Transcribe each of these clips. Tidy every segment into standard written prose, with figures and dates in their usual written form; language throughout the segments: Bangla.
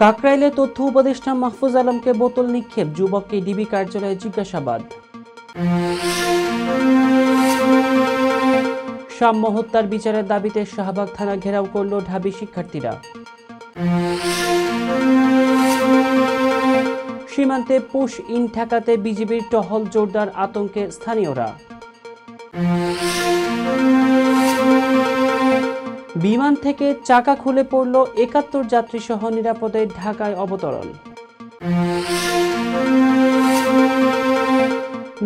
কাকরাইলে তথ্য উপদেষ্টা মাহফুজ আলমকে বোতল নিক্ষেপ, যুবককে ডিবি কার্যালয়ে জিজ্ঞাসাবাদ। সাম্য হত্যার বিচারের দাবিতে শাহবাগ থানা ঘেরাও করল ঢাবি শিক্ষার্থীরা। সীমান্তে পুশ ইন ঠেকাতে বিজিবির টহল জোরদার, আতঙ্কে স্থানীয়রা। বিমান থেকে চাকা খুলে পড়ল, ৭১ যাত্রী সহ নিরাপদে ঢাকায় অবতরণ।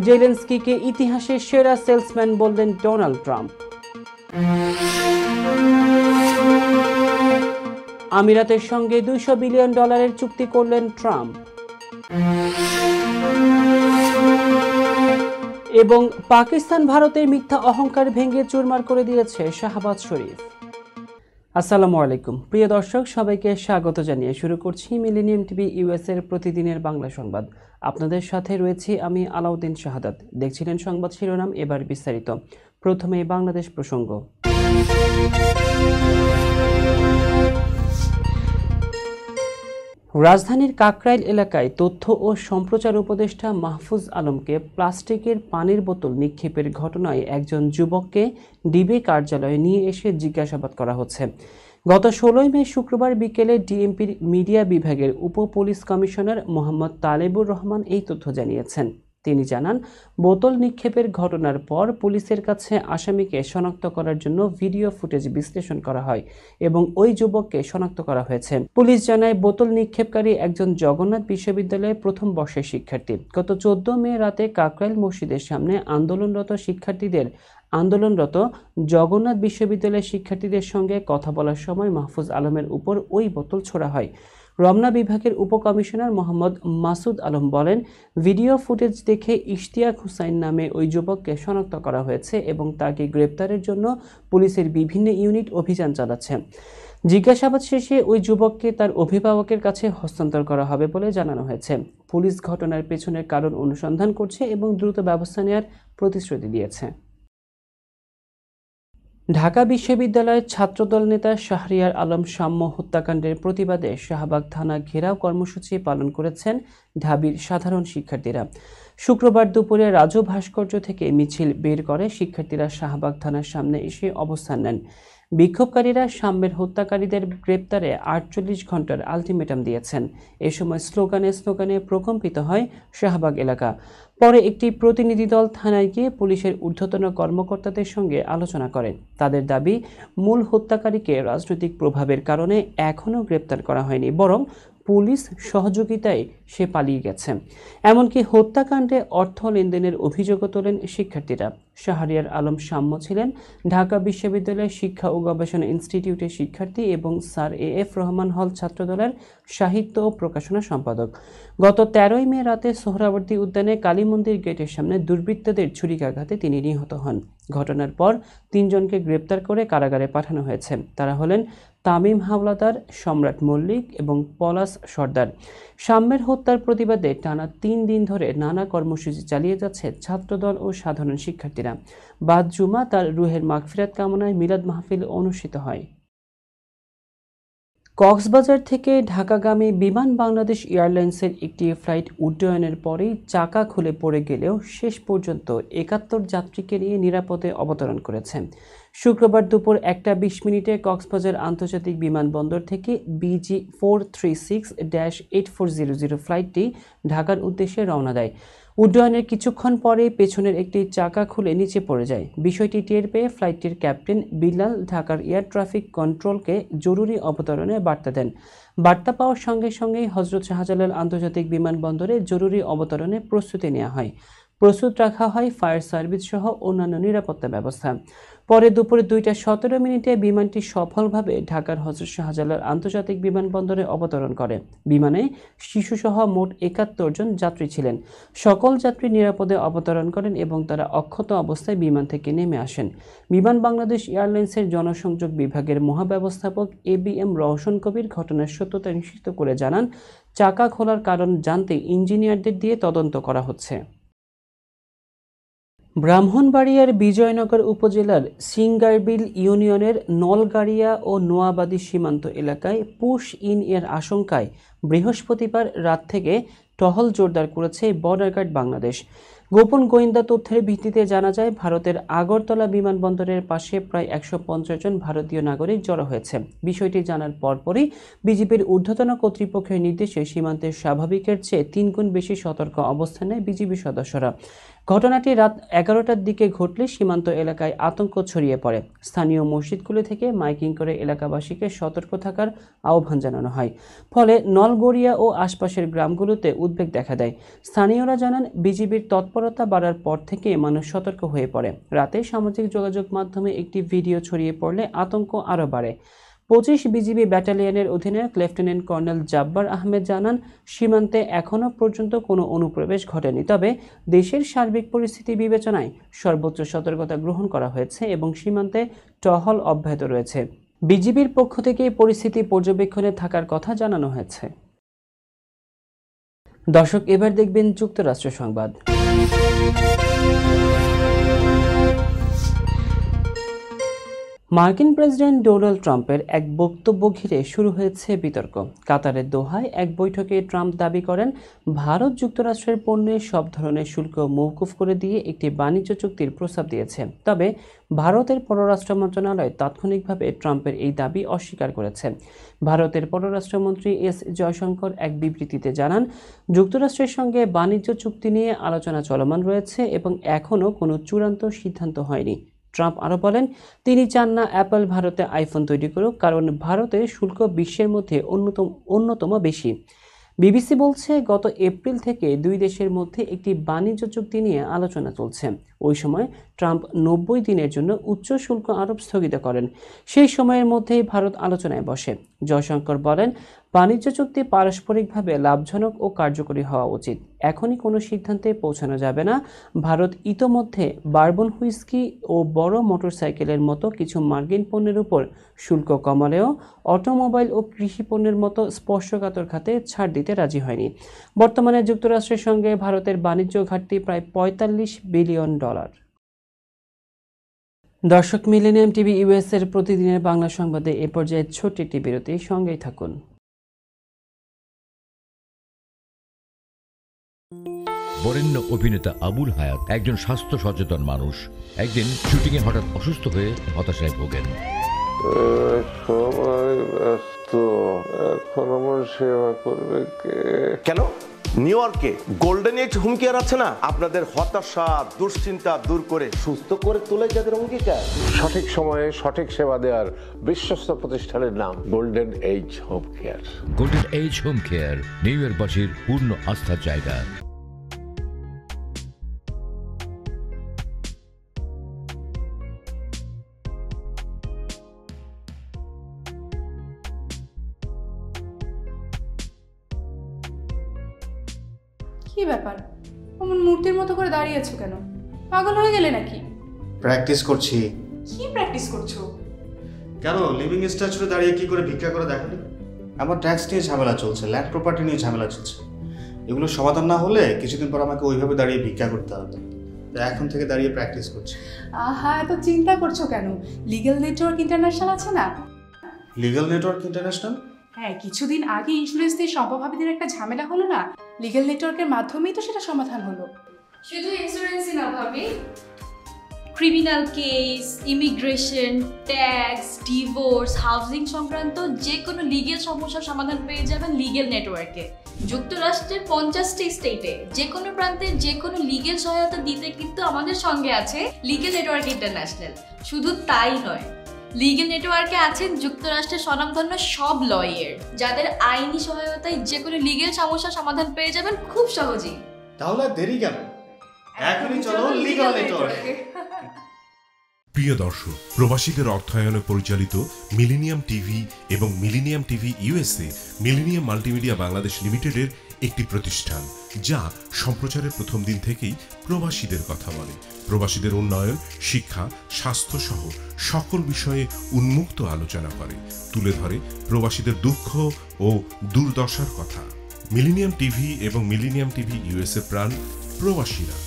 জেলেনস্কিকে ইতিহাসের সেরা সেলসম্যান বললেন ডোনাল্ড ট্রাম্প। আমিরাতের সঙ্গে $200 বিলিয়ন চুক্তি করলেন ট্রাম্প। এবং পাকিস্তান ভারতের মিথ্যা অহংকার ভেঙে চুরমার করে দিয়েছে শাহবাজ শরীফ। আসসালামু আলাইকুম প্রিয় দর্শক, সবাইকে স্বাগত জানিয়ে শুরু করছি মিলেনিয়াম টিভি ইউএস এর প্রতিদিনের বাংলা সংবাদ। আপনাদের সাথে রয়েছি আমি আলাউদ্দিন শাহাদাত। দেখছিলেন সংবাদ শিরোনাম, এবার বিস্তারিত। প্রথমে বাংলাদেশ প্রসঙ্গ। রাজধানীর কাকরাইল এলাকায় তথ্য ও সম্প্রচার উপদেষ্টা মাহফুজ আলমকে প্লাস্টিকের পানির বোতল নিক্ষেপের ঘটনায় একজন যুবককে ডিবি কার্যালয়ে নিয়ে এসে জিজ্ঞাসাবাদ করা হচ্ছে। গত 16 মে শুক্রবার বিকেলে ডিএমপির মিডিয়া বিভাগের উপ পুলিশ কমিশনার মোহাম্মদ তালেবুর রহমান এই তথ্য জানিয়েছেন। তিনি জানান, বোতল নিক্ষেপের ঘটনার পর পুলিশের কাছে আসামিকে শনাক্ত করার জন্য ভিডিও ফুটেজ বিশ্লেষণ করা হয় এবং ওই যুবককে শনাক্ত করা হয়েছে। পুলিশ জানায়, বোতল নিক্ষেপকারী একজন জগন্নাথ বিশ্ববিদ্যালয়ের প্রথম বর্ষের শিক্ষার্থী। গত 14 মে রাতে কাকরাইল মসজিদের সামনে আন্দোলনরত জগন্নাথ বিশ্ববিদ্যালয়ের শিক্ষার্থীদের সঙ্গে কথা বলার সময় মাহফুজ আলমের উপর ওই বোতল ছোড়া হয়। রমনা বিভাগের উপকমিশনার মোহাম্মদ মাসুদ আলম বলেন, ভিডিও ফুটেজ দেখে ইশতিয়াক হুসাইন নামে ওই যুবককে শনাক্ত করা হয়েছে এবং তাকে গ্রেপ্তারের জন্য পুলিশের বিভিন্ন ইউনিট অভিযান চালাচ্ছে। জিজ্ঞাসাবাদ শেষে ওই যুবককে তার অভিভাবকের কাছে হস্তান্তর করা হবে বলে জানানো হয়েছে। পুলিশ ঘটনার পেছনের কারণ অনুসন্ধান করছে এবং দ্রুত ব্যবস্থা নেওয়ার প্রতিশ্রুতি দিয়েছে। ঢাকা বিশ্ববিদ্যালয়ের ছাত্রদল নেতা শাহরিয়ার আলম সাম্য হত্যাকাণ্ডের প্রতিবাদে শাহবাগ থানা ঘেরাও কর্মসূচি পালন করেছেন ঢাবির সাধারণ শিক্ষার্থীরা। শুক্রবার দুপুরে রাজু ভাস্কর্য থেকে মিছিল বের করে শিক্ষার্থীরা শাহবাগ থানার সামনে এসে অবস্থান নেন। বিক্ষোভকারীরা সাম্যের হত্যাকারীদের গ্রেপ্তারে 48 ঘন্টার আলটিমেটাম দিয়েছেন। এ সময় স্লোগানে প্রকম্পিত হয় শাহবাগ এলাকা। পরে একটি প্রতিনিধি দল থানায় গিয়ে পুলিশের ঊর্ধ্বতন কর্মকর্তাদের সঙ্গে আলোচনা করেন। তাদের দাবি, মূল হত্যাকারীকে রাজনৈতিক প্রভাবের কারণে এখনও গ্রেপ্তার করা হয়নি, বরং পুলিশ সহযোগিতায় সে পালিয়ে গেছে। এমনকি হত্যাকাণ্ডে অর্থ লেনদেনের অভিযোগও তোলেন শিক্ষার্থীরা। শাহরিয়ার আলম সাম্য ছিলেন ঢাকা বিশ্ববিদ্যালয়ের শিক্ষা ও গবেষণা ইনস্টিটিউটের শিক্ষার্থী এবং স্যার এএফ রহমান হল ছাত্রদলের সাহিত্য ও প্রকাশনা সম্পাদক। গত 13 মে রাতে সোহরাওয়ার্দী উদ্যানে কালী মন্দির গেটের সামনে দুর্বৃত্তদের ছুরিকাঘাতে তিনি নিহত হন। ঘটনার পর 3 জনকে গ্রেপ্তার করে কারাগারে পাঠানো হয়েছে। তারা হলেন তামিম হাওলাদার, সম্রাট মল্লিক এবং পলাশ সর্দার। সাম্যের হত্যার প্রতিবাদে টানা 3 দিন ধরে নানা কর্মসূচি চালিয়ে যাচ্ছে ছাত্রদল ও সাধারণ শিক্ষার্থীরা। বাদ জুমা তার রুহের মাগফিরাত কামনায় মিলাদ মাহফিল অনুষ্ঠিত হয়। কক্সবাজার থেকে ঢাকাগামী বিমান বাংলাদেশ এয়ারলাইন্সের একটি ফ্লাইট উড্ডয়নের পরেই চাকা খুলে পড়ে গেলেও শেষ পর্যন্ত ৭১ যাত্রীকে নিয়ে নিরাপদে অবতরণ করেছে। শুক্রবার দুপুর 1:20 কক্সবাজার আন্তর্জাতিক বিমানবন্দর থেকে BG 436-8400 ফ্লাইটটি ঢাকার উদ্দেশ্যে রওনা দেয়। উড্ডয়নের কিছুক্ষণ পরে পেছনের একটি চাকা খুলে নিচে পড়ে যায়। বিষয়টি টের পেয়ে ফ্লাইটটির ক্যাপ্টেন বিল্লাল ঢাকার এয়ার ট্রাফিক কন্ট্রোলকে জরুরি অবতরণের বার্তা দেন। বার্তা পাওয়ার সঙ্গে সঙ্গেই হযরত শাহজালাল আন্তর্জাতিক বিমানবন্দরে জরুরি অবতরণে প্রস্তুতি নেওয়া হয়। প্রস্তুত রাখা হয় ফায়ার সার্ভিস সহ অন্যান্য নিরাপত্তা ব্যবস্থা। পরে দুপুরে 2:17 বিমানটি সফলভাবে ঢাকার হযরত শাহজালাল আন্তর্জাতিক বিমানবন্দরে অবতরণ করে। বিমানে শিশুসহ মোট ৭১ জন যাত্রী ছিলেন। সকল যাত্রী নিরাপদে অবতরণ করেন এবং তারা অক্ষত অবস্থায় বিমান থেকে নেমে আসেন। বিমান বাংলাদেশ এয়ারলাইন্সের জনসংযোগ বিভাগের মহাব্যবস্থাপক ABM রওশন কবির ঘটনার সত্যতা নিশ্চিত করে জানান, চাকা খোলার কারণ জানতে ইঞ্জিনিয়ারদের দিয়ে তদন্ত করা হচ্ছে। ব্রাহ্মণবাড়িয়ার বিজয়নগর উপজেলার সিঙ্গারবিল ইউনিয়নের নলগাড়িয়া ও নোয়াবাদী সীমান্ত এলাকায় পুশ ইন এর আশঙ্কায় বৃহস্পতিবার রাত থেকে টহল জোরদার করেছে বর্ডার গার্ড বাংলাদেশ। গোপন গোয়েন্দা তথ্যের ভিত্তিতে জানা যায়, ভারতের আগরতলা বিমানবন্দরের পাশে প্রায় ১৫০ জন ভারতীয় নাগরিক জড়ো হয়েছে। বিষয়টি জানার পরপরই বিজিবির ঊর্ধ্বতন কর্তৃপক্ষের নির্দেশে সীমান্তের স্বাভাবিকের চেয়ে ৩ গুণ বেশি সতর্ক অবস্থানে বিজিবি সদস্যরা। ঘটনাটি রাত ১১টার দিকে ঘটলে সীমান্ত এলাকায় আতঙ্ক ছড়িয়ে পড়ে। স্থানীয় মসজিদগুলো থেকে মাইকিং করে এলাকাবাসীকে সতর্ক থাকার আহ্বান জানানো হয়। ফলে নলগড়িয়া ও আশপাশের গ্রামগুলোতে উদ্বেগ দেখা দেয়। স্থানীয়রা জানান, বিজিবির তৎপরতা বাড়ার পর থেকে মানুষ সতর্ক হয়ে পড়ে। রাতে সামাজিক যোগাযোগ মাধ্যমে একটি ভিডিও ছড়িয়ে পড়লে আতঙ্ক আরও বাড়ে। ২৫ বিজিবি ব্যাটালিয়নের অধিনায়ক লেফটেন্যান্ট কর্নেল জাব্বার আহমেদ জানান, সীমান্তে এখনও পর্যন্ত কোনো অনুপ্রবেশ ঘটেনি, তবে দেশের সার্বিক পরিস্থিতি বিবেচনায় সর্বোচ্চ সতর্কতা গ্রহণ করা হয়েছে এবং সীমান্তে টহল অব্যাহত রয়েছে। বিজিবির পক্ষ থেকে পরিস্থিতি পর্যবেক্ষণে থাকার কথা জানানো হয়েছে। দর্শক, এবার দেখবেন যুক্তরাষ্ট্র সংবাদ। মার্কিন প্রেসিডেন্ট ডোনাল্ড ট্রাম্পের এক বক্তব্য ঘিরে শুরু হয়েছে বিতর্ক। কাতারের দোহায় এক বৈঠকে ট্রাম্প দাবি করেন, ভারত যুক্তরাষ্ট্রের পণ্যে সব ধরনের শুল্ক মওকুফ করে দিয়ে একটি বাণিজ্য চুক্তির প্রস্তাব দিয়েছে। তবে ভারতের পররাষ্ট্র মন্ত্রণালয় তাৎক্ষণিকভাবে ট্রাম্পের এই দাবি অস্বীকার করেছে। ভারতের পররাষ্ট্রমন্ত্রী এস জয়শঙ্কর এক বিবৃতিতে জানান, যুক্তরাষ্ট্রের সঙ্গে বাণিজ্য চুক্তি নিয়ে আলোচনা চলমান রয়েছে এবং এখনও কোনো চূড়ান্ত সিদ্ধান্ত হয়নি। ট্রাম্প আরও বলেন, তিনি চান না অ্যাপল ভারতে আইফোন তৈরি করুক, কারণ ভারতে শুল্ক বিশ্বের মধ্যে অন্যতম বেশি। বিবিসি বলছে, গত এপ্রিল থেকে দুই দেশের মধ্যে একটি বাণিজ্য চুক্তি নিয়ে আলোচনা চলছে। ওই সময় ট্রাম্প ৯০ দিনের জন্য উচ্চ শুল্ক আরোপ স্থগিত করেন। সেই সময়ের মধ্যেই ভারত আলোচনায় বসে। জয়শঙ্কর বলেন, বাণিজ্য চুক্তি পারস্পরিকভাবে লাভজনক ও কার্যকরী হওয়া উচিত। এখনই কোনো সিদ্ধান্তে পৌঁছানো যাবে না। ভারত ইতোমধ্যে বারবন হুইস্কি ও বড় মোটরসাইকেলের মতো কিছু মার্কিন পণ্যের উপর শুল্ক কমালেও অটোমোবাইল ও কৃষি পণ্যের মতো স্পর্শকাতর খাতে ছাড় দিতে রাজি হয়নি। বর্তমানে যুক্তরাষ্ট্রের সঙ্গে ভারতের বাণিজ্য ঘাটতি প্রায় $৪৫ বিলিয়ন। দর্শক, মিলেনিয়াম টিভি ইউএস এর প্রতিদিনের বাংলা সংবাদে এ পর্যায়ে ছোট্ট একটি বিরতি, সঙ্গেই থাকুন। বরেণ্য অভিনেতা আবুল হায়াত একজন স্বাস্থ্য সচেতন মানুষ। একদিন শুটিংয়ে হঠাৎ অসুস্থ হয়ে হতাশায় ভোগেন। সবাই ব্যস্ত, এখন আমার সেবা করবে কে? কেন? নিউ ইয়র্কে গোল্ডেন এজ হোম কেয়ার আছে না, আপনাদের হতাশা দুশ্চিন্তা দূর করে সুস্থ করে তোলে যাদের অঙ্গীকার। সঠিক সময়ে সঠিক সেবা দেওয়ার বিশ্বস্ত প্রতিষ্ঠানের নাম golden age home care. Golden age home care New ইয়র্কবাসীর পূর্ণ আস্থার জায়গা। কি ব্যাপার, অমন মূর্তির মতো করে দাঁড়িয়ে আছো কেন? পাগল হয়ে গেলে নাকি? প্র্যাকটিস করছি। কি প্র্যাকটিস করছো? কেন, লিভিং স্ট্যাচুতে দাঁড়িয়ে কি করে ভিক্ষা করে দেখালি? আমার ট্যাক্স নিয়ে ঝামেলা চলছে, ল্যান্ড প্রপার্টি নিয়ে ঝামেলা চলছে। এগুলো সমাধান না হলে কিছুদিন পর আমাকে ওইভাবে দাঁড়িয়ে ভিক্ষা করতে হবে। এখন থেকে দাঁড়িয়ে প্র্যাকটিস করছি। আহা, এত চিন্তা করছো কেন? লিগ্যাল নেটওয়ার্ক ইন্টারন্যাশনাল আছে না? Legal network international? হ্যাঁ, কিছুদিন আগে ইন্স্যুরেন্স দিয়ে সম্পভাবীদের একটা ঝামেলা হলো না, লিগ্যাল নেটওয়ার্কের মাধ্যমেই তো সেটা সমাধান হলো। শুধু ইন্স্যুরেন্সই না ভাবি, criminal case, immigration, tax, divorce, housing সংক্রান্ত যে কোনো লিগ্যাল সমস্যার সমাধান পেয়ে যাবেন লিগ্যাল নেটওয়ার্কে। যুক্তরাষ্ট্রের 50টি স্টেটে যে কোনো প্রান্তে যে কোনো লিগ্যাল সহায়তা দিতে কিন্তু আমাদের সঙ্গে আছে লিগ্যাল নেটওয়ার্ক ইন্টারন্যাশনাল। শুধু তাই নয়, লিগ্যাল নেটওয়ার্কে আছেন যুক্তরাষ্ট্রের স্বনামধন্য সব লয়ার, যাদের আইনি সহায়তায় যে কোনো লিগ্যাল সমস্যার সমাধান পেয়ে যাবেন খুব সহজেই। তাহলে দেরি কেন? এখনই চলো লিগ্যাল নেটওয়ার্কে। প্রিয় দর্শক, প্রবাসীদের অর্থায়নে পরিচালিত মিলেনিয়াম টিভি এবং millennium TV USA millennium multimedia Bangladesh লিমিটেডের একটি প্রতিষ্ঠান, যা সম্প্রচারের প্রথম দিন থেকেই প্রবাসীদের কথা বলে। প্রবাসীদের উন্নয়ন, শিক্ষা, স্বাস্থ্য সহ সকল বিষয়ে উন্মুক্ত আলোচনা করে, তুলে ধরে প্রবাসীদের দুঃখ ও দুর্দশার কথা। মিলেনিয়াম টিভি এবং মিলেনিয়াম টিভি ইউএসএ প্রাণ প্রবাসীরা।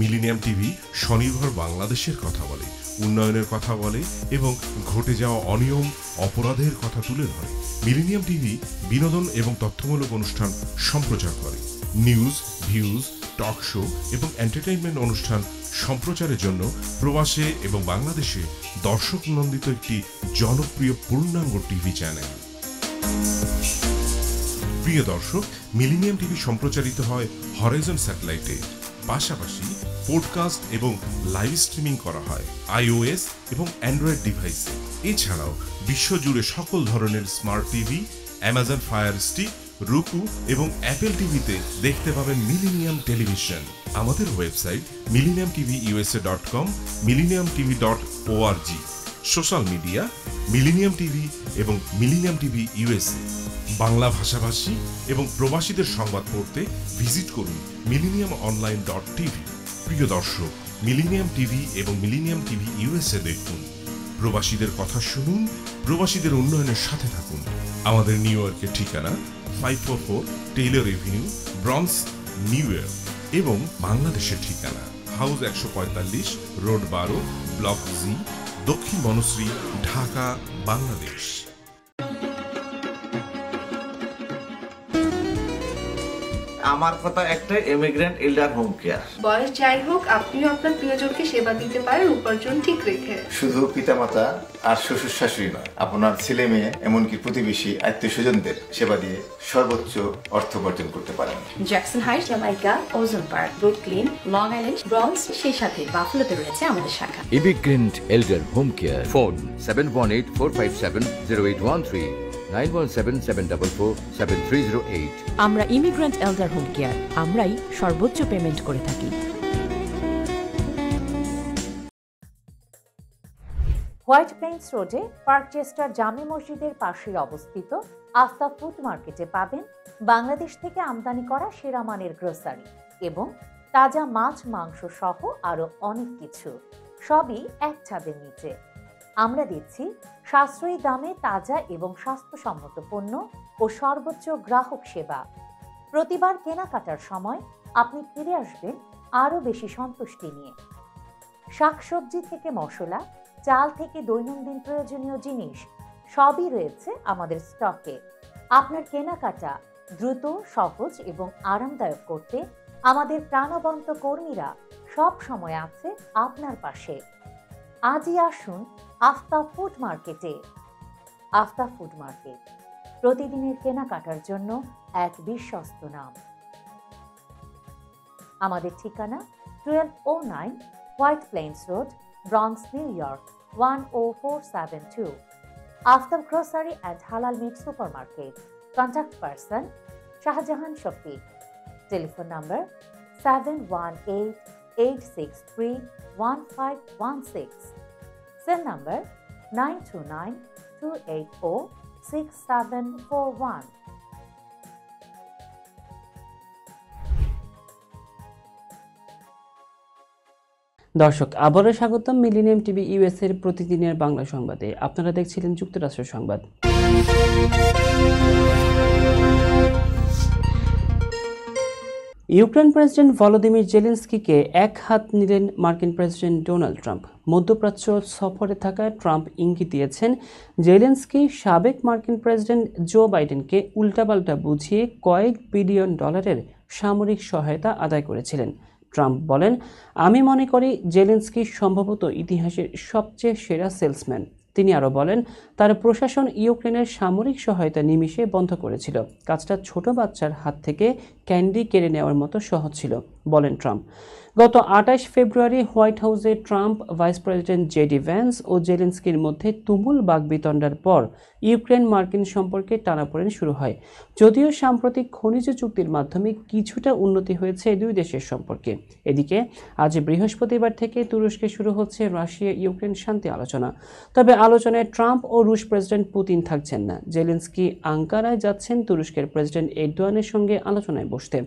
মিলেনিয়াম টিভি স্বনির্ভর বাংলাদেশের কথা বলে, উন্নয়নের কথা বলে এবং ঘটে যাওয়া অনিয়ম অপরাধের কথা তুলে ধরে। মিলেনিয়াম টিভি বিনোদন এবং তথ্যমূলক অনুষ্ঠান সম্প্রচার করে। নিউজ, ভিউজ, টক শো এবং এন্টারটেইনমেন্ট অনুষ্ঠান সম্প্রচারের জন্য প্রবাসে এবং বাংলাদেশে দর্শক নন্দিত একটি জনপ্রিয় পূর্ণাঙ্গ টিভি চ্যানেল। প্রিয় দর্শক, মিলেনিয়াম টিভি সম্প্রচারিত হয় হরাইজন স্যাটেলাইটে, পাশাপাশি পডকাস্ট এবং লাইভ স্ট্রিমিং করা হয় iOS এবং অ্যান্ড্রয়েড ডিভাইসে। এছাড়াও বিশ্বজুড়ে সকল ধরনের smart TV, Amazon fire stick, রুকু এবং অ্যাপেল টিভিতে দেখতে পাবেন মিলেনিয়াম টেলিভিশন। আমাদের website millenniumtvusa.com, millenniumtv.org। Social media millennium TV এবং মিলেনিয়াম টিভি ইউএসএ। বাংলা ভাষাভাষী এবং প্রবাসীদের সংবাদ পড়তে ভিজিট করুন millenniumonline.tv। প্রিয় দর্শক, মিলেনিয়াম টিভি এবং মিলেনিয়াম টিভি ইউএসএ দেখুন, প্রবাসীদের কথা শুনুন, প্রবাসীদের উন্নয়নের সাথে থাকুন। আমাদের নিউ ইয়র্কের ঠিকানা 544 Taylor Avenue, bronze, New York এবং বাংলাদেশের ঠিকানা হাউস 145, রোড 12, ব্লক জি, দক্ষিণ বনশ্রী, ঢাকা, বাংলাদেশ। আমার কথা একটা, ইমিগ্রেন্ট এল্ডার হোম কেয়ার। বয়স যাই হোক, আপনিও আপনার প্রিয়জনকে সেবা দিতে পারেন উপার্জন ঠিক রেখে। শুধু পিতামাতা আর শ্বশুর শাশুড়ি নয়, আপনার ছেলে মেয়ে এমনকি প্রতিবেশী আত্মীয় স্বজনদের সেবা দিয়ে সর্বোচ্চ অর্থ উপার্জন করতে পারেন। জ্যাকসন হাইটস, জামাইকা, ওজন park, Brooklyn, long island, bronze, সেই সাথে বাফলোতে রয়েছে আমাদের শাখা। Immigrant এল্ডার home care. ফোন 7184570813, 9177447308। আমরা ইমিগ্রেন্ট এল্ডার হোম কেয়ার, আমরাই সর্বোচ্চ পেমেন্ট করে থাকি। হোয়াইট প্লেন্স রোডে পার্কচেস্টার জামে মসজিদের পাশে অবস্থিত আফতাব ফুড মার্কেটে পাবেন বাংলাদেশ থেকে আমদানি করা সেরা মানের গ্রোসারি এবং তাজা মাছ, মাংস সহ আরো অনেক কিছু, সবই এক ছাদের নিচে। আমরা দিচ্ছি সাশ্রয়ী দামে তাজা এবং স্বাস্থ্যসম্মত পণ্য ও সর্বোচ্চ গ্রাহক সেবা। প্রতিবার কেনাকাটার সময় আপনি ফিরে আসবেন আরো বেশি সন্তুষ্টি নিয়ে। শাকসবজি থেকে মশলা, চাল থেকে দৈনন্দিন প্রয়োজনীয় জিনিস সবই রয়েছে আমাদের স্টকে। আপনার কেনাকাটা দ্রুত, সহজ এবং আরামদায়ক করতে আমাদের প্রাণবন্ত কর্মীরা সব সময় আছে আপনার পাশে। আজই আসুন আফতাব ফুড মার্কেটে। আফতাব ফুড মার্কেট, প্রতিদিনের কেনাকাটার জন্য এক বিশ্বস্ত নাম। আমাদের ঠিকানা 1209 White Plains Road, Bronx, New York 10472। Aftab grocery and halal meat super market. Contact person Shahjahan Shafiq. Telephone number 7188631516। Cell number 9292806741। দর্শক, আবারও স্বাগতম মিলেনিয়াম টিভি ইউএসএর প্রতিদিনের বাংলা সংবাদে। আপনারা দেখছিলেন যুক্তরাষ্ট্র সংবাদ। ইউক্রেন প্রেসিডেন্ট ভলোদিমির জেলেনস্কিকে এক হাত নিলেন মার্কিন প্রেসিডেন্ট ডোনাল্ড ট্রাম্প। মধ্যপ্রাচ্য সফরে থাকা ট্রাম্প ইঙ্গিত দিয়েছেন জেলেনস্কি সাবেক মার্কিন প্রেসিডেন্ট জো বাইডেনকে উল্টাপাল্টা বুঝিয়ে কয়েক বিলিয়ন ডলারের সামরিক সহায়তা আদায় করেছিলেন। ট্রাম্প বলেন, আমি মনে করি জেলেনস্কি সম্ভবত ইতিহাসের সবচেয়ে সেরা সেলসম্যান। তিনি আরও বলেন, তার প্রশাসন ইউক্রেনের সামরিক সহায়তা নিমিষে বন্ধ করেছিল। কাজটা ছোট বাচ্চার হাত থেকে ক্যান্ডি কেড়ে নেওয়ার মতো সহজ ছিল, বলেন ট্রাম্প। গত 28 ফেব্রুয়ারি হোয়াইট হাউসে Trump, vice president JD Vance ও জেলেনস্কির মধ্যে তুমুল বাকবিতণ্ডার পর ইউক্রেন মার্কিন সম্পর্কে টানাপোড়েন শুরু হয়। যদিও সাম্প্রতিক খনিজ চুক্তির মাধ্যমে কিছুটা উন্নতি হয়েছে দুই দেশের সম্পর্কে। এদিকে আজ বৃহস্পতিবার থেকে তুরস্কে শুরু হচ্ছে রাশিয়া ইউক্রেন শান্তি আলোচনা। তবে আলোচনায় ট্রাম্প ও রুশ প্রেসিডেন্ট পুতিন থাকছেন না। জেলেনস্কি আঙ্কারায় যাচ্ছেন তুরস্কের প্রেসিডেন্ট এরদোয়ানের সঙ্গে আলোচনায় বসতে।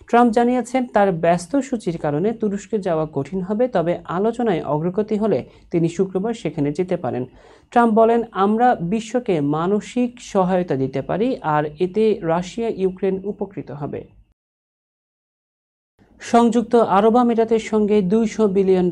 ট্রাম্প জানিয়েছেন, তার ব্যস্ত সূচির কারণে তুরস্কে যাওয়া কঠিন হবে, তবে আলোচনায় অগ্রগতি হলে তিনি শুক্রবার সেখানে যেতে পারেন। ট্রাম্প বলেন, আমরা বিশ্বকে মানসিক সহায়তা দিতে পারি আর এতে রাশিয়া ইউক্রেন উপকৃত হবে। সংযুক্ত আরব আমিরাতের সঙ্গে $200 বিলিয়ন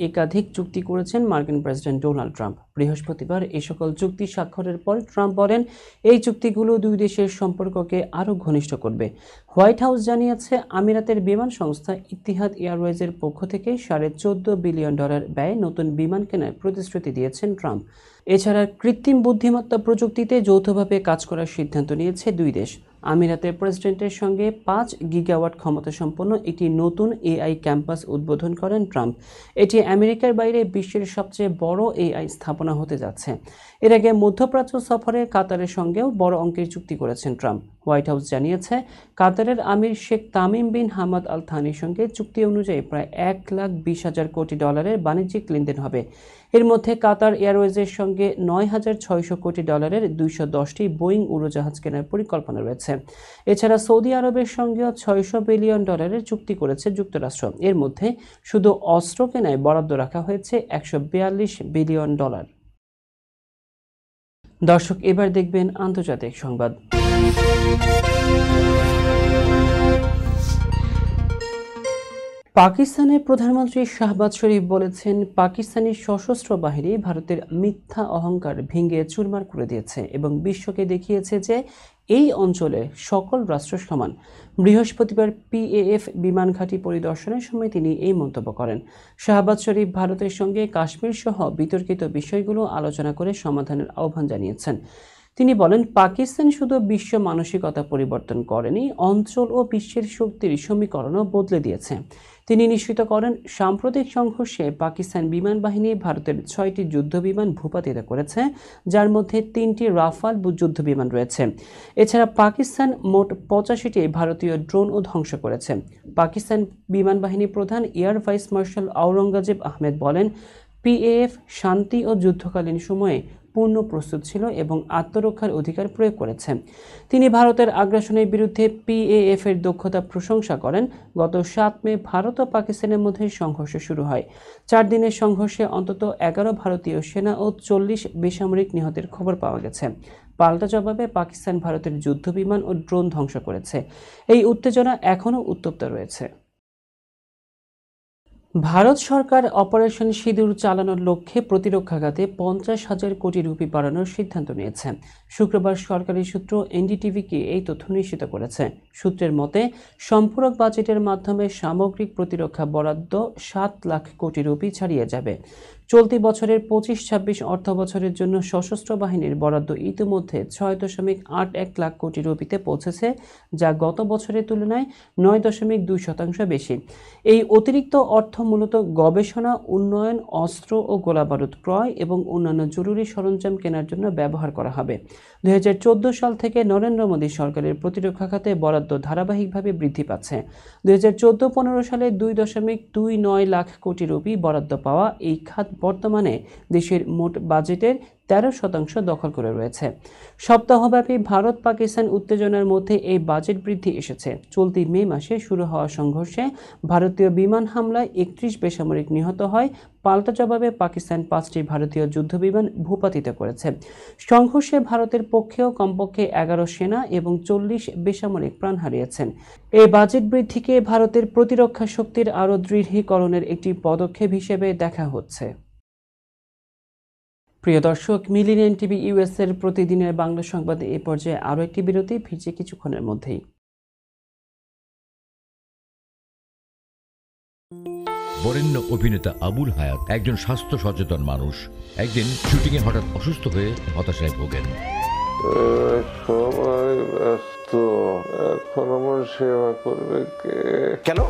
একাধিক চুক্তি করেছেন মার্কিন প্রেসিডেন্ট ডোনাল্ড ট্রাম্প। বৃহস্পতিবার এই সকল চুক্তি স্বাক্ষরের পর ট্রাম্প বলেন, এই চুক্তিগুলো দুই দেশের সম্পর্ককে আরও ঘনিষ্ঠ করবে। হোয়াইট হাউস জানিয়েছে, আমিরাতের বিমান সংস্থা ইতিহাদ এয়ারওয়েজের পক্ষ থেকে $14.5 বিলিয়ন ব্যয়ে নতুন বিমান কেনার প্রতিশ্রুতি দিয়েছেন ট্রাম্প। এছাড়া কৃত্রিম বুদ্ধিমত্তা প্রযুক্তিতে যৌথভাবে কাজ করার সিদ্ধান্ত নিয়েছে দুই দেশ। আমিরাতের প্রেসিডেন্টের সঙ্গে 5 গিগাওয়াট ক্ষমতা সম্পন্ন একটি নতুন এআই ক্যাম্পাস উদ্বোধন করেন ট্রাম্প। এটি আমেরিকার বাইরে বিশ্বের সবচেয়ে বড় এআই স্থাপনা হতে যাচ্ছে। এর আগে মধ্যপ্রাচ্য সফরে কাতারের সঙ্গেও বড় অঙ্কের চুক্তি করেছেন ট্রাম্প। হোয়াইট হাউস জানিয়েছে, কাতারের আমির Sheikh Tamim bin Hamad Al থানির সঙ্গে চুক্তি অনুযায়ী প্রায় $1,20,000 কোটি বাণিজ্যিক লেনদেন হবে। এর মধ্যে কাতার এয়ারওয়েজের সঙ্গে $9,600 কোটি 210টি বোয়িং উড়োজাহাজ কেনার পরিকল্পনা রয়েছে। এছাড়া সৌদি আরবের সঙ্গেও $600 বিলিয়ন চুক্তি করেছে যুক্তরাষ্ট্র। এর মধ্যে শুধু অস্ত্র কেনায় বরাদ্দ রাখা হয়েছে $142 বিলিয়ন। দর্শক, এবার দেখবেন আন্তর্জাতিক সংবাদ। পাকিস্তানের প্রধানমন্ত্রী শাহবাজ শরীফ বলেছেন, পাকিস্তানি সশস্ত্র বাহিনী ভারতের মিথ্যা অহংকার ভেঙে চুরমার করে দিয়েছে এবং বিশ্বকে দেখিয়েছে যে এই অঞ্চলে সকল রাষ্ট্র সমান। বৃহস্পতিবার PAF বিমান ঘাঁটি পরিদর্শনের সময় তিনি এই মন্তব্য করেন। শাহবাজ শরীফ ভারতের সঙ্গে কাশ্মীর সহ বিতর্কিত বিষয়গুলো আলোচনা করে সমাধানের আহ্বান জানিয়েছেন। তিনি বলেন, পাকিস্তান শুধু বিশ্ব মানসিকতা পরিবর্তন করেনি, অঞ্চল ও বিশ্বের শক্তির সমীকরণও বদলে দিয়েছে। তিনি নিশ্চিত করেন, সাম্প্রতিক সংঘর্ষে পাকিস্তান বিমান বাহিনী ভারতের 6টি যুদ্ধ বিমান ভূপাতিত করেছে, যার মধ্যে 3টি রাফাল যুদ্ধ বিমান রয়েছে। এছাড়া পাকিস্তান মোট 85টি ভারতীয় ড্রোনও ধ্বংস করেছে। পাকিস্তান বিমান বাহিনী প্রধান air vice marshal Aurangzeb Ahmed বলেন, PAF শান্তি ও যুদ্ধকালীন সময়ে পূর্ণ প্রস্তুত ছিল এবং আত্মরক্ষার অধিকার প্রয়োগ করেছে। তিনি ভারতের আগ্রাসনের বিরুদ্ধে PAF এর দক্ষতা প্রশংসা করেন। গত 7 মে ভারত ও পাকিস্তানের মধ্যে সংঘর্ষ শুরু হয়। 4 দিনের সংঘর্ষে অন্তত 11 ভারতীয় সেনা ও 40 বেসামরিক নিহতের খবর পাওয়া গেছে। পাল্টা জবাবে পাকিস্তান ভারতের যুদ্ধ বিমান ও ড্রোন ধ্বংস করেছে। এই উত্তেজনা এখনও উত্তপ্ত রয়েছে। ভারত সরকার অপারেশন সিঁদুর চালানোর লক্ষ্যে প্রতিরক্ষা খাতে 50,000 কোটি রুপি বাড়ানোর সিদ্ধান্ত নিয়েছে। শুক্রবার সরকারি সূত্র NDTV-কে এই তথ্য নিশ্চিত করেছে। সূত্রের মতে, সম্পূরক বাজেটের মাধ্যমে সামগ্রিক প্রতিরক্ষা বরাদ্দ 7 লাখ কোটি রুপি ছাড়িয়ে যাবে। চলতি বছরের 25-26 অর্থ বছরের জন্য সশস্ত্র বাহিনীর বরাদ্দ ইতিমধ্যে 6.81 লাখ কোটি রুপিতে পৌঁছেছে, যা গত বছরের তুলনায় 9.2% বেশি। এই অতিরিক্ত অর্থ মূলত গবেষণা, উন্নয়ন, অস্ত্র ও গোলাবারুদ ক্রয় এবং অন্যান্য জরুরি সরঞ্জাম কেনার জন্য ব্যবহার করা হবে। 2014 সাল থেকে নরেন্দ্র মোদী সরকারের প্রতিরক্ষা খাতে বরাদ্দ ধারাবাহিকভাবে বৃদ্ধি পাচ্ছে। 2014-15 সালে 2.29 লাখ কোটি রুপি বরাদ্দ পাওয়া এই খাত বর্তমানে দেশের মোট বাজেটের 13% দখল করে রয়েছে। সপ্তাহব্যাপী ভারত পাকিস্তান উত্তেজনার মধ্যে এই বাজেট বৃদ্ধি এসেছে। চলতি মে মাসে শুরু হওয়া সংঘর্ষে ভারতীয় বিমান হামলায় 31 বেসামরিক নিহত হয়। পাল্টা জবাবে পাকিস্তান 5টি ভারতীয় যুদ্ধবিমান ভূপাতিত করেছে। সংঘর্ষে ভারতের পক্ষেও কমপক্ষে 11 সেনা এবং 40 বেসামরিক প্রাণ হারিয়েছেন। এই বাজেট বৃদ্ধিকে ভারতের প্রতিরক্ষা শক্তির আরও দৃঢ়ীকরণের একটি পদক্ষেপ হিসেবে দেখা হচ্ছে। প্রিয় দর্শক, মিলেনিয়াম টিভি US এর প্রতিদিনের বাংলা সংবাদে এ পর্যায়ে আরও একটি বিরতি, ফিরছে কিছুক্ষণের মধ্যেই। বরেণ্য অভিনেতা আবুল হায়াত একজন স্বাস্থ্য সচেতন মানুষ। একদিন শুটিংয়ে হঠাৎ অসুস্থ হয়ে হতাশায় ভোগেন। সবাই ব্যস্ত, এখন আমার সেবা করবে কে? কেন?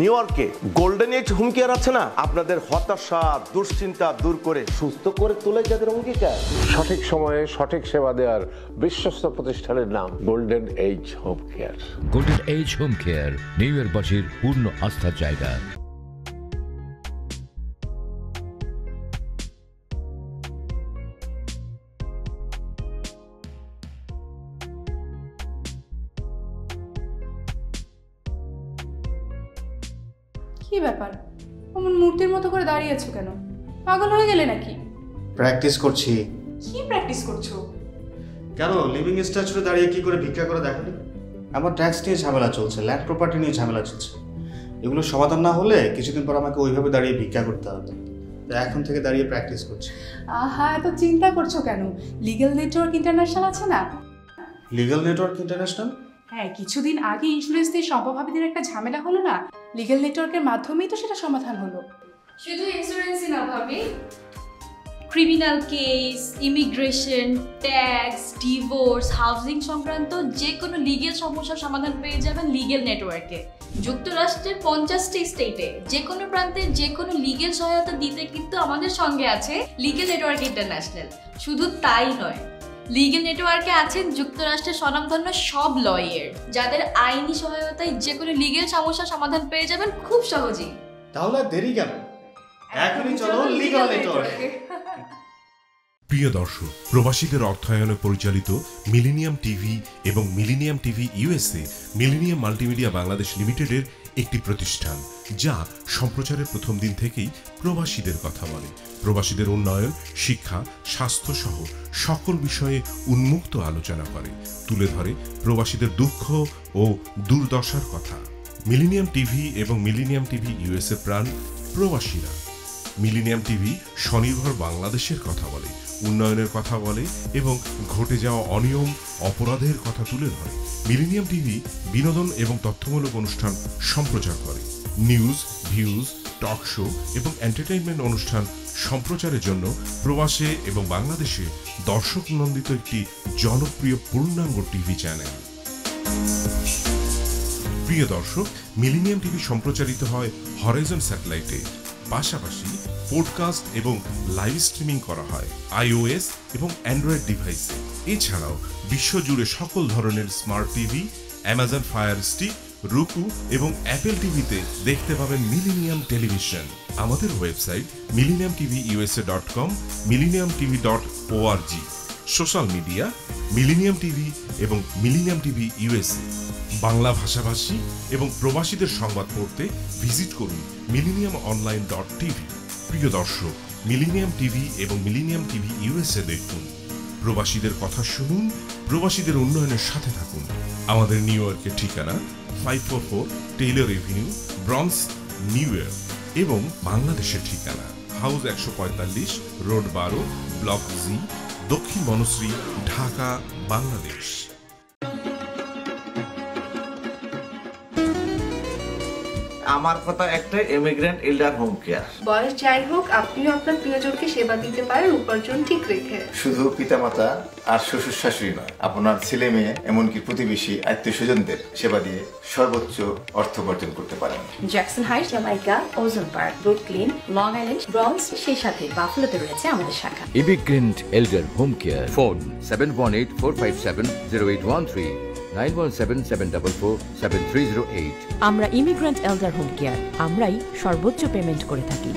নিউ ইয়র্কে গোল্ডেন এইজ হোম কেয়ার আছে না, আপনাদের হতাশা দুশ্চিন্তা দূর করে সুস্থ করে তোলে যাদের অঙ্গীকার। সঠিক সময়ে সঠিক সেবা দেওয়ার বিশ্বস্ত প্রতিষ্ঠানের নাম golden age home care. Golden age home care New ইয়র্কবাসীর পূর্ণ আস্থার জায়গা। কি ব্যাপার, অমন মূর্তির মতো করে দাঁড়িয়ে আছো কেন? পাগল হয়ে গেলে নাকি? প্র্যাকটিস করছি। কি প্র্যাকটিস করছো? কেন লিভিং স্ট্যাচুতে দাঁড়িয়ে কি করে ভিক্ষা করে দেখালি? আমার ট্যাক্স নিয়ে ঝামেলা চলছে, ল্যান্ড প্রপার্টি নিয়ে ঝামেলা চলছে, এগুলো সমাধান না হলে কিছুদিন পর আমাকে ওইভাবে দাঁড়িয়ে ভিক্ষা করতে হবে। তাই এখন থেকে দাঁড়িয়ে প্র্যাকটিস করছি। আহা, এত চিন্তা করছো কেন? লিগ্যাল নেটওয়ার্ক ইন্টারন্যাশনাল আছে না? Legal network international? হ্যাঁ, কিছুদিন আগে ইন্স্যুরেন্স দিয়ে সম্পভাবীদের একটা ঝামেলা হলো না, লিগ্যাল নেটওয়ার্কের মাধ্যমেই তো সেটা সমাধান হলো। শুধু ইন্স্যুরেন্সই না ভাবি, criminal case, immigration, tax, divorce, housing সংক্রান্ত যে কোনো লিগেল সমস্যার সমাধান পেয়ে যাবেন লিগেল নেটওয়ার্কে। যুক্তরাষ্ট্রের 50টি স্টেটে যে কোনো প্রান্তে যে কোনো লিগেল সহায়তা দিতে কিন্তু আমাদের সঙ্গে আছে লিগেল নেটওয়ার্ক ইন্টারন্যাশনাল। শুধু তাই নয়, লিগেল নেটওয়ার্কে আছেন যুক্তরাষ্ট্রের স্বনামধন্য সব লয়ার, যাদের আইনি সহায়তায় যে কোনো লিগেল সমস্যার সমাধান পেয়ে যাবেন খুব সহজেই। তাহলে দেরি কেন? এখনই চলো লিগ্যাল নেটওয়ার্কে। প্রিয় দর্শক, প্রবাসীদের অর্থায়নে পরিচালিত মিলেনিয়াম টিভি এবং millennium TV USA millennium multimedia Bangladesh লিমিটেডের একটি প্রতিষ্ঠান, যা সম্প্রচারের প্রথম দিন থেকেই প্রবাসীদের কথা বলে, প্রবাসীদের উন্নয়ন, শিক্ষা, স্বাস্থ্য সহ সকল বিষয়ে উন্মুক্ত আলোচনা করে, তুলে ধরে প্রবাসীদের দুঃখ ও দুর্দশার কথা। মিলেনিয়াম টিভি এবং মিলেনিয়াম টিভি ইউএসএ প্রাণ প্রবাসীরা। মিলেনিয়াম টিভি স্বনির্ভর বাংলাদেশের কথা বলে, উন্নয়নের কথা বলে এবং ঘটে যাওয়া অনিয়ম, অপরাধের কথা তুলে ধরে। মিলেনিয়াম টিভি বিনোদন এবং তথ্যমূলক অনুষ্ঠান সম্প্রচার করে। নিউজ, ভিউজ, টক শো এবং এন্টারটেইনমেন্ট অনুষ্ঠান সম্প্রচারের জন্য প্রবাসে এবং বাংলাদেশে দর্শক নন্দিত একটি জনপ্রিয় পূর্ণাঙ্গ টিভি চ্যানেল। প্রিয় দর্শক, মিলেনিয়াম টিভি সম্প্রচারিত হয় হরাইজন স্যাটেলাইটে, পাশাপাশি পডকাস্ট এবং লাইভ স্ট্রিমিং করা হয় iOS এবং অ্যান্ড্রয়েড ডিভাইসে। এছাড়াও বিশ্বজুড়ে সকল ধরনের smart TV, Amazon fire stick, রুকু এবং অ্যাপেল টিভিতে দেখতে পাবেন মিলেনিয়াম টেলিভিশন। আমাদের website millenniumtvusa.com, millenniumtv.org। Social media millennium TV এবং মিলেনিয়াম টিভি ইউএসএ। বাংলা ভাষাভাষী এবং প্রবাসীদের সংবাদ পড়তে ভিজিট করুন millenniumonline.tv। প্রিয় দর্শক, মিলেনিয়াম টিভি এবং মিলেনিয়াম টিভি ইউএসএ দেখুন, প্রবাসীদের কথা শুনুন, প্রবাসীদের উন্নয়নের সাথে থাকুন। আমাদের নিউ ইয়র্কের ঠিকানা 544 Taylor Avenue, bronze, New York এবং বাংলাদেশের ঠিকানা হাউস 145, রোড 12, ব্লক জি, দক্ষিণ বনশ্রী, ঢাকা, বাংলাদেশ। আমার কথা একটাই, ইমিগ্রেন্ট এল্ডার হোম কেয়ার। বয়স যাই হোক, আপনিও আপনার প্রিয়জনকে সেবা দিতে পারেন উপার্জন ঠিক রেখে। শুধু পিতামাতা আর শ্বশুর শাশুড়ি নয়, আপনার ছেলে মেয়ে এমনকি প্রতিবেশী আত্মীয় স্বজনদের সেবা দিয়ে সর্বোচ্চ অর্থ উপার্জন করতে পারেন। জ্যাকসন হাইটস, জামাইকা, ওজন park, Brooklyn, long island, bronze, সেই সাথে বাফলোতে রয়েছে আমাদের শাখা। Immigrant এল্ডার home care. ফোন 7184570813, 9177447308। আমরা ইমিগ্রেন্ট এল্ডার হোম কেয়ার, আমরাই সর্বোচ্চ পেমেন্ট করে থাকি।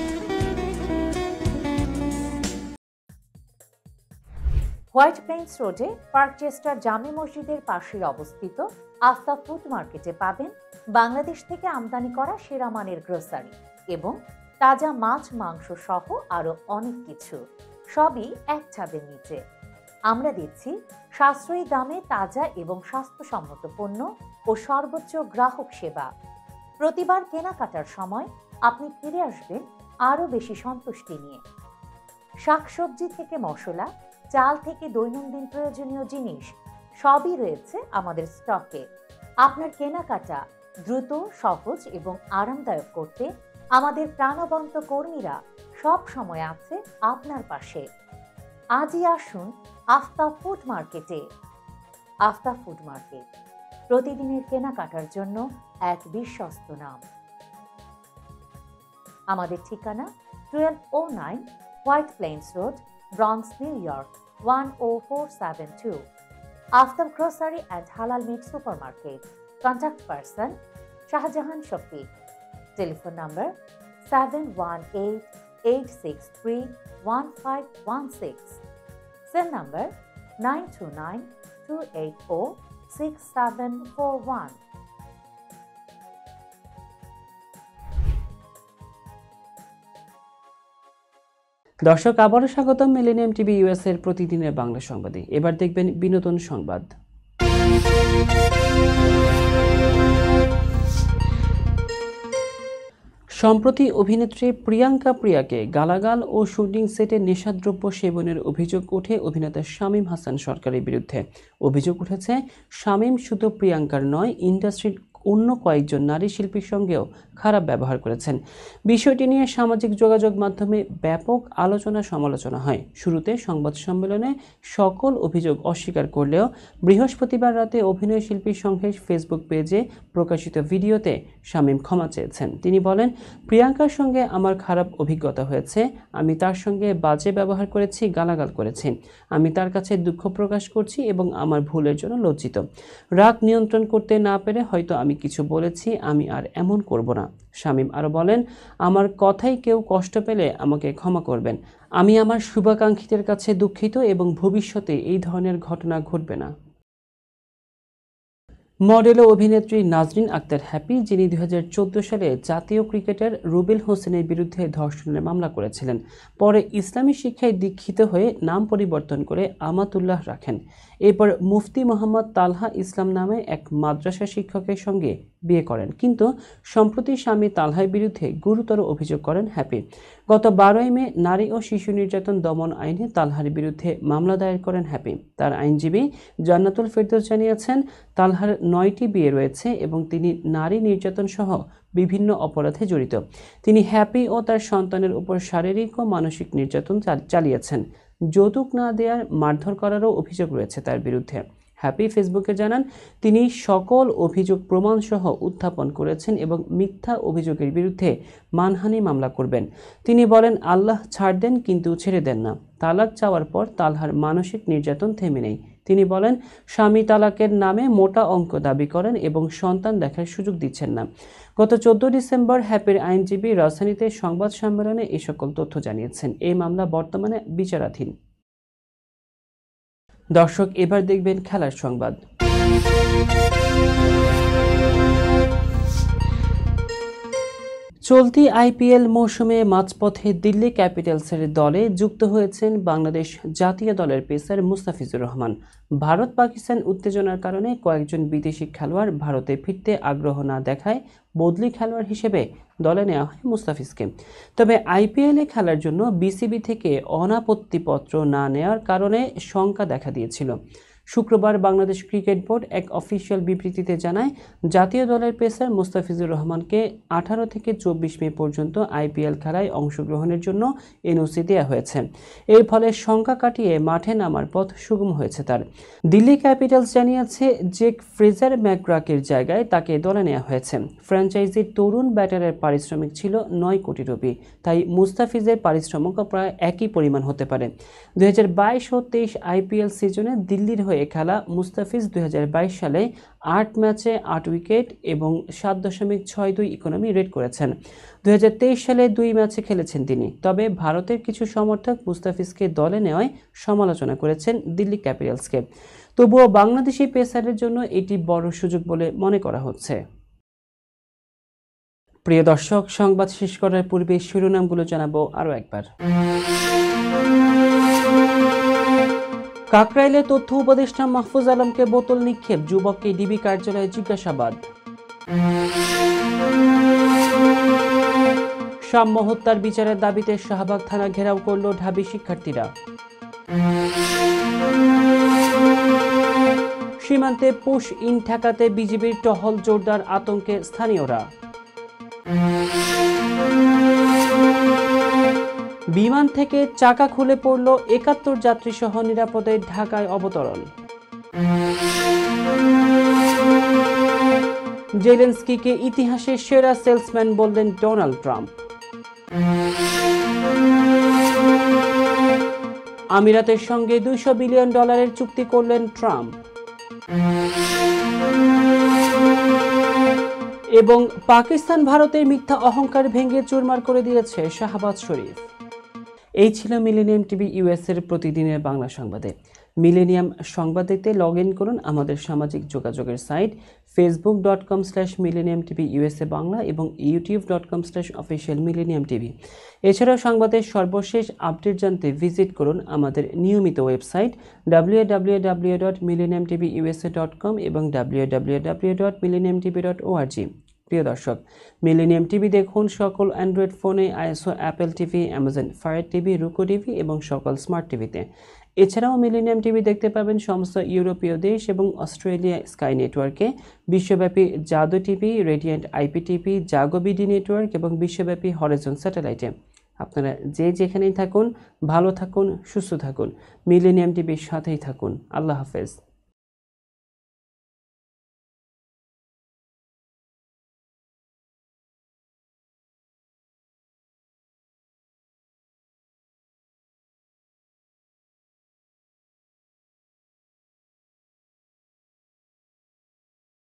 হোয়াইট প্লেন্স রোডে পার্কচেস্টার জামে মসজিদের পাশেই অবস্থিত আস্থা ফুড মার্কেটে পাবেন বাংলাদেশ থেকে আমদানি করা সেরা মানের গ্রোসারি এবং তাজা মাছ, মাংস সহ আরো অনেক কিছু, সবই এক ছাদের নিচে। আমরা দিচ্ছি সাশ্রয়ী দামে তাজা এবং স্বাস্থ্যসম্মত পণ্য ও সর্বোচ্চ গ্রাহক সেবা। প্রতিবার কেনাকাটার সময় আপনি ফিরে আসবেন আরো বেশি সন্তুষ্টি নিয়ে। শাকসবজি থেকে মশলা, চাল থেকে দৈনন্দিন প্রয়োজনীয় জিনিস সবই রয়েছে আমাদের স্টকে। আপনার কেনাকাটা দ্রুত, সহজ এবং আরামদায়ক করতে আমাদের প্রাণবন্ত কর্মীরা সব সময় আছে আপনার পাশে। আজই আসুন আস্থা ফুড মার্কেটে। আস্থা ফুড মার্কেট, প্রতিদিনের কেনাকাটার জন্য এক বিশ্বস্ত নাম। আমাদের ঠিকানা 1209 White Plains Road, Bronx, New York 10472। Aftab grocery and halal meat supermarket. Contact person Shahjahan Shafiq. Telephone number 7188631516। Cell number 9292846741। দর্শক, আবারও স্বাগতম মিলেনিয়াম টিভি ইউএস এর প্রতিদিনের বাংলা সংবাদে। এবার দেখবেন বিনোদন সংবাদ। সম্প্রতি অভিনেত্রী প্রিয়াঙ্কা প্রিয়াকে গালাগাল ও শুটিং সেটে নেশাদ্রব্য সেবনের অভিযোগ ওঠে অভিনেতা শামীম হাসান সরকারের বিরুদ্ধে। অভিযোগ উঠেছে শামীম শুধু প্রিয়াঙ্কার নয়, ইন্ডাস্ট্রির অন্য কয়েকজন নারী শিল্পীর সঙ্গেও খারাপ ব্যবহার করেছেন। বিষয়টি নিয়ে সামাজিক যোগাযোগ মাধ্যমে ব্যাপক আলোচনা সমালোচনা হয়। শুরুতে সংবাদ সম্মেলনে সকল অভিযোগ অস্বীকার করলেও বৃহস্পতিবার রাতে অভিনয় শিল্পী সংঘের ফেসবুক পেজে প্রকাশিত ভিডিওতে শামীম ক্ষমা চেয়েছেন। তিনি বলেন, প্রিয়াঙ্কার সঙ্গে আমার খারাপ অভিজ্ঞতা হয়েছে। আমি তার সঙ্গে বাজে ব্যবহার করেছি, গালাগাল করেছি। আমি তার কাছে দুঃখ প্রকাশ করছি এবং আমার ভুলের জন্য লজ্জিত। রাগ নিয়ন্ত্রণ করতে না পেরে হয়তো আমি কিছু বলেছি, আমি আর এমন করব না। শামীম আরও বলেন, আমার কথাই কেউ কষ্ট পেলে আমাকে ক্ষমা করবেন। আমি আমার শুভাকাঙ্ক্ষীদের কাছে দুঃখিত এবং ভবিষ্যতে এই ধরনের ঘটনা ঘটবে না। মডেল ও অভিনেত্রী নাজরিন আক্তার হ্যাপি, যিনি 2014 সালে জাতীয় ক্রিকেটার রুবেল হোসেনের বিরুদ্ধে ধর্ষণের মামলা করেছিলেন, পরে ইসলামী শিক্ষায় দীক্ষিত হয়ে নাম পরিবর্তন করে আমাতুল্লাহ রাখেন। এরপর মুফতি মোহাম্মদ তালহা ইসলাম নামে এক মাদ্রাসা শিক্ষকের সঙ্গে বিয়ে করেন, কিন্তু সম্প্রতি স্বামী তালহার বিরুদ্ধে গুরুতর অভিযোগ করেন হ্যাপি। গত 12 মে নারী ও শিশু নির্যাতন দমন আইনে তালহার বিরুদ্ধে মামলা দায়ের করেন হ্যাপি। তার আইনজীবী জান্নাতুল ফেরদৌস জানিয়েছেন, তালহার 9টি বিয়ে রয়েছে এবং তিনি নারী নির্যাতন সহ বিভিন্ন অপরাধে জড়িত। তিনি হ্যাপি ও তার সন্তানের উপর শারীরিক ও মানসিক নির্যাতন চালিয়েছেন। যৌতুক না দেওয়ার, মারধর করারও অভিযোগ রয়েছে তার বিরুদ্ধে। হ্যাপি ফেসবুকে জানান, তিনি সকল অভিযোগ প্রমাণ সহ উত্থাপন করেছেন এবং মিথ্যা অভিযোগের বিরুদ্ধে মানহানি মামলা করবেন। তিনি বলেন, আল্লাহ ছাড় দেন কিন্তু ছেড়ে দেন না। তালাক চাওয়ার পর তালহার মানসিক নির্যাতন থেমে নেই। তিনি বলেন, স্বামী তালাকের নামে মোটা অঙ্ক দাবি করেন এবং সন্তান দেখার সুযোগ দিচ্ছেন না। গত 14 ডিসেম্বর হ্যাপির আইনজীবী রাজধানীতে সংবাদ সম্মেলনে এই সকল তথ্য জানিয়েছেন। এই মামলা বর্তমানে বিচারাধীন। দর্শক, এবার দেখবেন খেলার সংবাদ। চলতি আইপিএল মৌসুমে মাঝপথে দিল্লি ক্যাপিটালসের দলে যুক্ত হয়েছেন বাংলাদেশ জাতীয় দলের পেসার মুস্তাফিজুর রহমান। ভারত পাকিস্তান উত্তেজনার কারণে কয়েকজন বিদেশি খেলোয়াড় ভারতে ফিরতে আগ্রহ না দেখায় বদলি খেলোয়াড় হিসেবে দলে নেওয়া হয় মুস্তাফিজকে। তবে আইপিএলে খেলার জন্য বিসিবি থেকে অনাপত্তিপত্র না নেওয়ার কারণে শঙ্কা দেখা দিয়েছিল। শুক্রবার বাংলাদেশ ক্রিকেট বোর্ড এক অফিসিয়াল বিবৃতিতে জানায়, জাতীয় দলের পেসার মুস্তাফিজুর রহমানকে 18 থেকে 24 মে পর্যন্ত আইপিএল খেলায় অংশগ্রহণের জন্য এনওসি দেওয়া হয়েছে। এর ফলে শঙ্কা কাটিয়ে মাঠে নামার পথ সুগম হয়েছে তার। দিল্লি ক্যাপিটালস জানিয়েছে, জেক ফ্রেজার ম্যাকগ্রাকের জায়গায় তাকে দলে নেওয়া হয়েছে। ফ্র্যাঞ্চাইজির তরুণ ব্যাটারের পারিশ্রমিক ছিল 9 কোটি রুপি, তাই মুস্তাফিজের পারিশ্রমিকও প্রায় একই পরিমাণ হতে পারে। 2022 ও 23 আইপিএল সিজনে দিল্লির হয়ে খেলা মুস্তাফিজ 2022 সালে 8 ম্যাচে 8 উইকেট এবং 7.62 ইকোনমি রেট করেছেন। 2023 সালে 2 ম্যাচে খেলেছেন তিনি। তবে ভারতের কিছু সমর্থক মুস্তাফিজকে দলে নেওয়ায় সমালোচনা করেছেন দিল্লি ক্যাপিটালসকে। তবুও বাংলাদেশি পেসারের জন্য এটি বড় সুযোগ বলে মনে করা হচ্ছে। প্রিয় দর্শক, সংবাদ শেষ করার পূর্বে শিরোনামগুলো জানাবো আরও একবার। কাকরাইলে তথ্য উপদেষ্টা মাহফুজ আলমকে বোতল নিক্ষেপ, যুবককে ডিবি কার্যালয়ে জিজ্ঞাসাবাদ। সাম্য হত্যার বিচারের দাবিতে শাহবাগ থানা ঘেরাও করল ঢাবি শিক্ষার্থীরা। সীমান্তে পুশ ইন ঠেকাতে বিজিবির টহল জোরদার, আতঙ্কে স্থানীয়রা। বিমান থেকে চাকা খুলে পড়ল, 71 যাত্রী সহ নিরাপদে ঢাকায় অবতরণ। জেলেনস্কিকে ইতিহাসের সেরা সেলসম্যান বললেন ডোনাল্ড ট্রাম্প। আমিরাতের সঙ্গে $200 বিলিয়ন চুক্তি করলেন ট্রাম্প। এবং পাকিস্তান ভারতের মিথ্যা অহংকার ভেঙে চুরমার করে দিয়েছে শাহবাজ শরীফ। এই ছিল মিলেনিয়াম টিভি ইউএস এর প্রতিদিনের বাংলা সংবাদে। মিলেনিয়াম সংবাদ দেখতে লগ ইন করুন আমাদের সামাজিক যোগাযোগের সাইট facebook.com/millenniumtvusa বাংলা এবং youtube.com/officialmillenniumtv। এছাড়াও সংবাদের সর্বশেষ আপডেট জানতে ভিজিট করুন আমাদের নিয়মিত ওয়েবসাইট www.millenniumtvusa.com এবং www.millenniumtv.org। প্রিয় দর্শক, মিলেনিয়াম টিভি দেখুন সকল অ্যান্ড্রয়েড ফোনে, iOS Apple TV, Amazon Fire TV, Roku TV এবং সকল স্মার্ট টিভিতে। এছাড়াও মিলেনিয়াম টিভি দেখতে পাবেন সমস্ত ইউরোপীয় দেশ এবং অস্ট্রেলিয়া স্কাই নেটওয়ার্কে, বিশ্বব্যাপী জাদু টিভি, রেডিয়েন্ট আইপি টিভি, জাগো বিডি নেটওয়ার্ক এবং বিশ্বব্যাপী হরাইজন স্যাটেলাইটে। আপনারা যে যেখানেই থাকুন, ভালো থাকুন, সুস্থ থাকুন, মিলেনিয়াম টিভির সাথেই থাকুন। আল্লাহ হাফেজ।